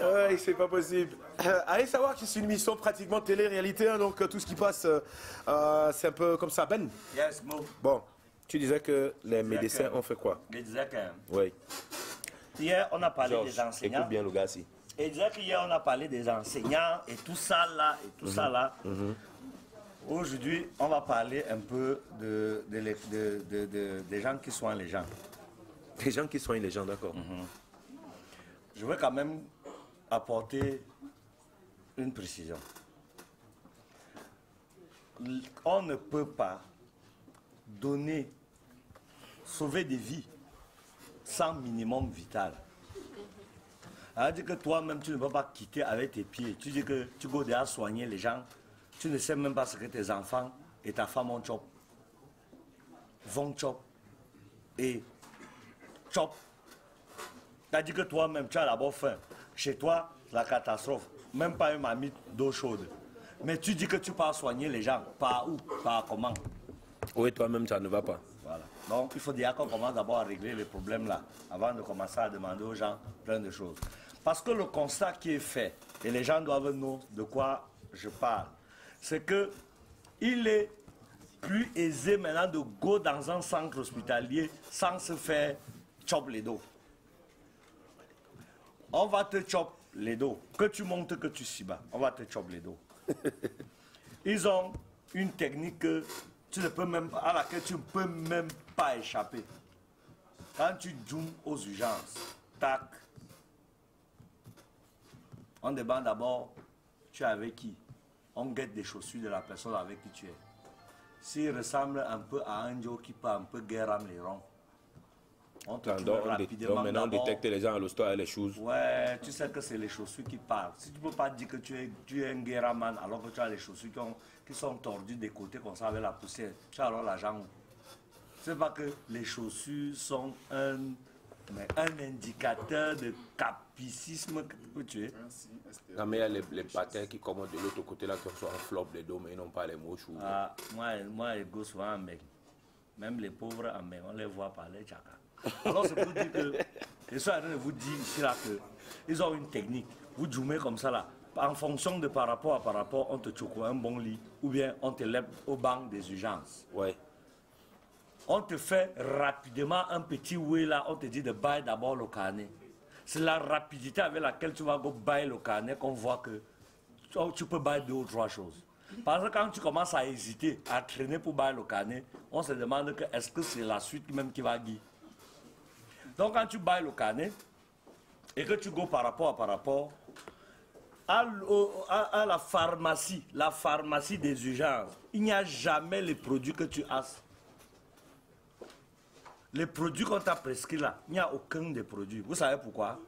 Ouais, c'est pas possible. Allez savoir que c'est une émission pratiquement télé-réalité, hein, donc tout ce qui passe, c'est un peu comme ça. Ben. Yes, Mo. Bon, tu disais que les médecins ont fait quoi? Je disais que Oui. hier, on a parlé Georges, des enseignants. écoute bien le gars ici. Et je disais qu'hier, on a parlé des enseignants et tout ça là, et tout ça là. Aujourd'hui, on va parler un peu des gens qui soignent les gens. Des gens qui soignent les gens, d'accord. Je veux quand même apporter une précision. On ne peut pas sauver des vies sans minimum vital. C'est-à-dire que toi-même, tu ne peux pas quitter avec tes pieds. Tu dis que tu vas déjà soigner les gens. Tu ne sais même pas ce que tes enfants et ta femme ont chop. Vont chop. Et chop. C'est-à-dire que toi-même, tu as d'abord faim. Chez toi, la catastrophe. Même pas une marmite d'eau chaude. Mais tu dis que tu pars soigner les gens. Par où? Par comment? Oui, toi-même, ça ne va pas. Voilà. Donc, il faut dire qu'on commence d'abord à régler les problèmes là, avant de commencer à demander aux gens plein de choses. Parce que le constat qui est fait, et les gens doivent nous de quoi je parle, c'est que il est plus aisé maintenant de go dans un centre hospitalier sans se faire chop les dos. On va te chop les dos. Que tu montes, que tu s'y bats. On va te chop les dos. Ils ont une technique que tu ne peux même, à laquelle tu ne peux même pas échapper. Quand tu zoomes aux urgences, tac, on demande d'abord, tu es avec qui? On guette des chaussures de la personne avec qui tu es. S'il ressemble un peu à un Joe qui peut un peu guéram les ronds, on te trouve rapidement. Donc maintenant, on détecte les gens à l'hosto et les choses. Ouais, tu sais que c'est les chaussures qui parlent. Si tu ne peux pas dire que tu es un guéraman alors que tu as les chaussures qui sont tordues des côtés comme ça avec la poussière, tu as alors la jambe. C'est pas que les chaussures sont un indicateur de capicisme que tu es. Non, mais il y a les patins qui commandent de l'autre côté là, qui sont en flop les dos, mais ils n'ont pas les mouches. Ah, moi, je go souvent en mec. Même les pauvres en mec, on les voit parler tchaka. Alors c'est pour dire que, je suis en train de vous dire ici là que, ils ont une technique. Vous zoomez comme ça là, en fonction de par rapport à par rapport, on te choque un bon lit, ou bien on te lève au banc des urgences. Ouais. On te fait rapidement un petit oui là, on te dit de bailler d'abord le carnet. C'est la rapidité avec laquelle tu vas bailler le carnet qu'on voit que tu peux bailler 2 ou 3 choses. Parce que quand tu commences à hésiter, à traîner pour bailler le carnet, on se demande que est-ce que c'est la suite même qui va guider. Donc quand tu bailles le carnet et que tu go par rapport à la pharmacie des urgences, il n'y a jamais les produits que tu as. Les produits qu'on t'a prescrits là, il n'y a aucun des produits. Vous savez pourquoi?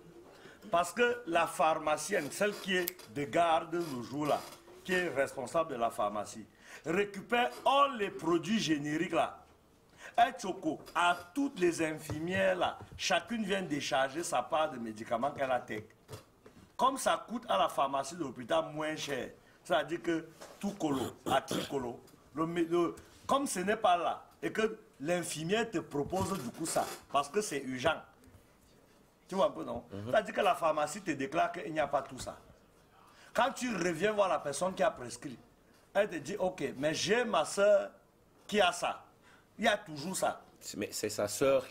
Parce que la pharmacienne, celle qui est de garde le jour là, qui est responsable de la pharmacie, récupère tous les produits génériques là. Un choco à toutes les infirmières là, chacune vient décharger sa part de médicaments qu'elle a tech. Comme ça coûte à la pharmacie de l'hôpital moins cher, c'est-à-dire que tout colo, à tricolo, comme ce n'est pas là, et que l'infirmière te propose du coup ça, parce que c'est urgent. Tu vois un peu, non? C'est-à-dire que la pharmacie te déclare qu'il n'y a pas tout ça. Quand tu reviens voir la personne qui a prescrit, elle te dit, ok, mais j'ai ma soeur qui a ça. Il y a toujours ça. Mais c'est sa soeur,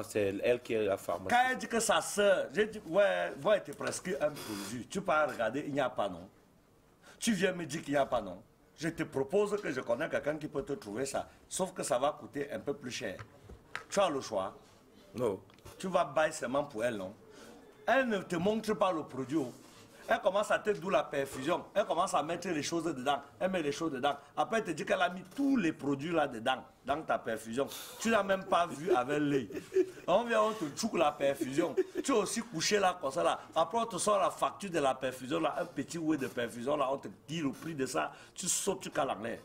c'est elle qui est la pharmacie. Quand elle dit que sa soeur, j'ai dit, ouais, elle te prescrit un produit. Tu peux regarder, il n'y a pas non. Tu viens me dire qu'il n'y a pas non. Je te propose que je connais quelqu'un qui peut te trouver ça. Sauf que ça va coûter un peu plus cher. Tu as le choix. Non. Tu vas bailler seulement pour elle, non? Elle ne te montre pas le produit. Elle commence à te douiller la perfusion. Elle commence à mettre les choses dedans. Elle met les choses dedans. Après, elle te dit qu'elle a mis tous les produits là-dedans, dans ta perfusion. Tu n'as même pas vu avec l'œil. On vient, on te choque la perfusion. Tu es aussi couché là, comme ça là. Après, on te sort la facture de la perfusion là, un petit oué de perfusion là. On te dit le prix de ça. Tu sautes, tu cales en l'air.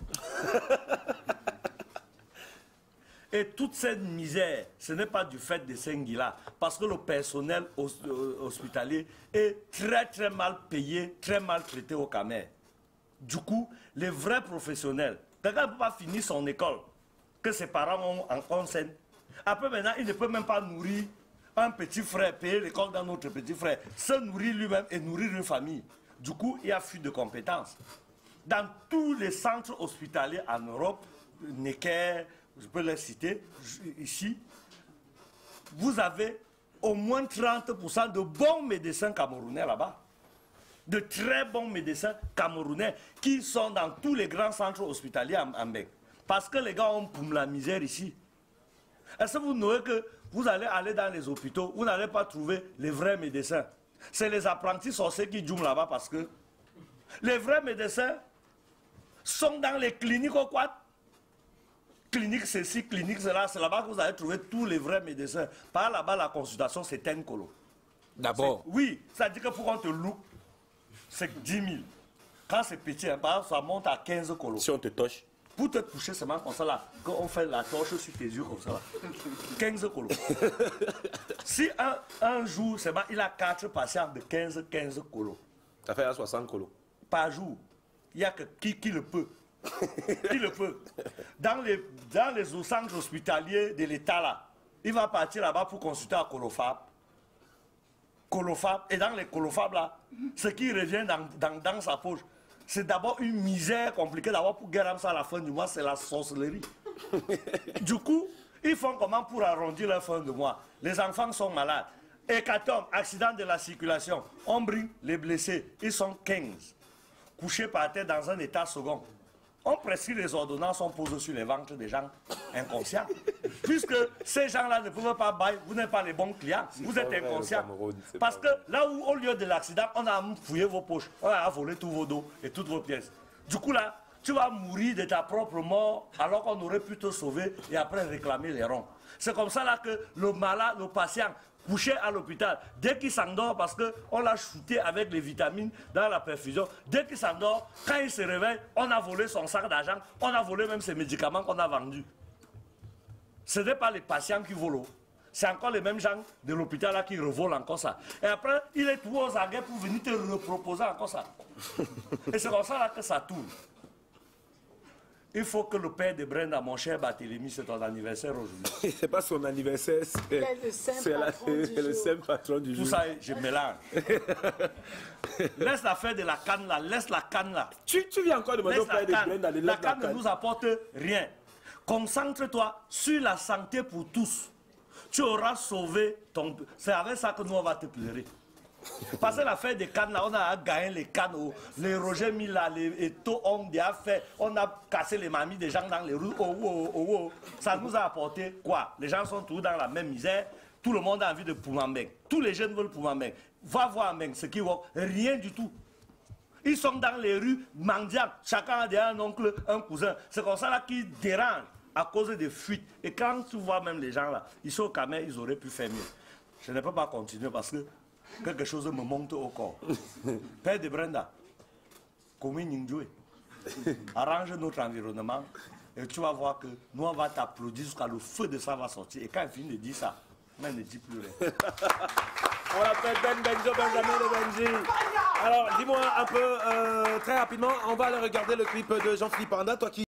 Et toute cette misère, ce n'est pas du fait de Senghila, parce que le personnel hospitalier est très très mal payé, très mal traité au Camer. Du coup, les vrais professionnels, quelqu'un ne peut pas finir son école, que ses parents ont en scène. Après maintenant, il ne peut même pas nourrir un petit frère, payer l'école d'un autre petit frère, se nourrir lui-même et nourrir une famille. Du coup, il y a fuite de compétences. Dans tous les centres hospitaliers en Europe, Necker, je peux les citer ici, vous avez au moins 30% de bons médecins camerounais là-bas. De très bons médecins camerounais qui sont dans tous les grands centres hospitaliers en Bec. Parce que les gars ont pour la misère ici. Est-ce que vous noyez que vous allez aller dans les hôpitaux, vous n'allez pas trouver les vrais médecins? C'est les apprentis sorciers qui jouent là-bas parce que les vrais médecins sont dans les cliniques au quad. Clinique ceci, clinique cela, c'est là-bas que vous allez trouver tous les vrais médecins. Par là-bas, la consultation, c'est un colo. D'abord. Oui, ça dit que pour qu'on te loue, c'est 10 000. Quand c'est petit, hein, par exemple, ça monte à 15 colos. Si on te touche. Pour te toucher seulement comme ça là, quand on fait la torche sur tes yeux comme ça là, 15 colos. Si un jour, seulement, il a 4 patients de 15 colos. Ça fait à 60 colos. Par jour, il n'y a que qui le peut. Qui le peut. Dans les centres hospitaliers de l'État là, il va partir là-bas pour consulter à Colofab. Et dans les Colofab là, ce qui revient dans sa poche, c'est d'abord une misère compliquée. D'abord pour guérir ça à la fin du mois, c'est la sorcellerie. Du coup, ils font comment pour arrondir la fin du mois? Les enfants sont malades. Hécatombe, accident de la circulation. On bring les blessés. Ils sont 15. Couchés par terre dans un état second. On prescrit les ordonnances, on pose sur les ventres des gens inconscients. Puisque ces gens-là ne peuvent pas bailler, vous n'êtes pas les bons clients, vous êtes inconscients. Parce que là où, au lieu de l'accident, on a fouillé vos poches, on a volé tous vos dos et toutes vos pièces. Du coup là, tu vas mourir de ta propre mort alors qu'on aurait pu te sauver et après réclamer les ronds. C'est comme ça là que le malade, le patient, couché à l'hôpital, dès qu'il s'endort, parce qu'on l'a shooté avec les vitamines dans la perfusion, dès qu'il s'endort, quand il se réveille, on a volé son sac d'argent, on a volé même ses médicaments qu'on a vendus. Ce n'est pas les patients qui volent. C'est encore les mêmes gens de l'hôpital là qui revolent encore ça. Et après, il est tout aux aguets pour venir te reproposer encore ça. Et c'est comme ça là que ça tourne. Il faut que le père de Brenda, mon cher Barthélemy, c'est ton anniversaire aujourd'hui. C'est pas son anniversaire, c'est le saint patron du jour. Tout ça, je mélange. Laisse l'affaire de la canne là, laisse la canne là. Tu viens encore demander au père de Brenda de la canne ne nous apporte rien. Concentre-toi sur la santé pour tous. Tu auras sauvé ton... C'est avec ça que nous on va te pleurer. Parce que l'affaire des cannes là, on a gagné les cannes, les Roger Mila, les Eto, on a fait, on a cassé les mamies des gens dans les rues. Ça nous a apporté quoi? Les gens sont tous dans la même misère. Tout le monde a envie de Poumambeng. Tous les jeunes veulent Poumambeng. Va voir Mbeng, ce qui vaut rien du tout. Ils sont dans les rues mendiants. Chacun a déjà un oncle, un cousin. C'est comme ça là qu'ils dérangent à cause des fuites. Et quand tu vois même les gens là, ils sont au Camer, ils auraient pu faire mieux. Je ne peux pas continuer parce que quelque chose me monte au corps. Père de Brenda, arrange notre environnement et tu vas voir que nous on va t'applaudir jusqu'à le feu de ça va sortir. Et quand il finit de dire ça, mais ne dit plus rien. On l'appelle Benjo, Benjamin de Benji. Alors dis-moi un peu, très rapidement, on va aller regarder le clip de Jean-Philippe Aranda, toi qui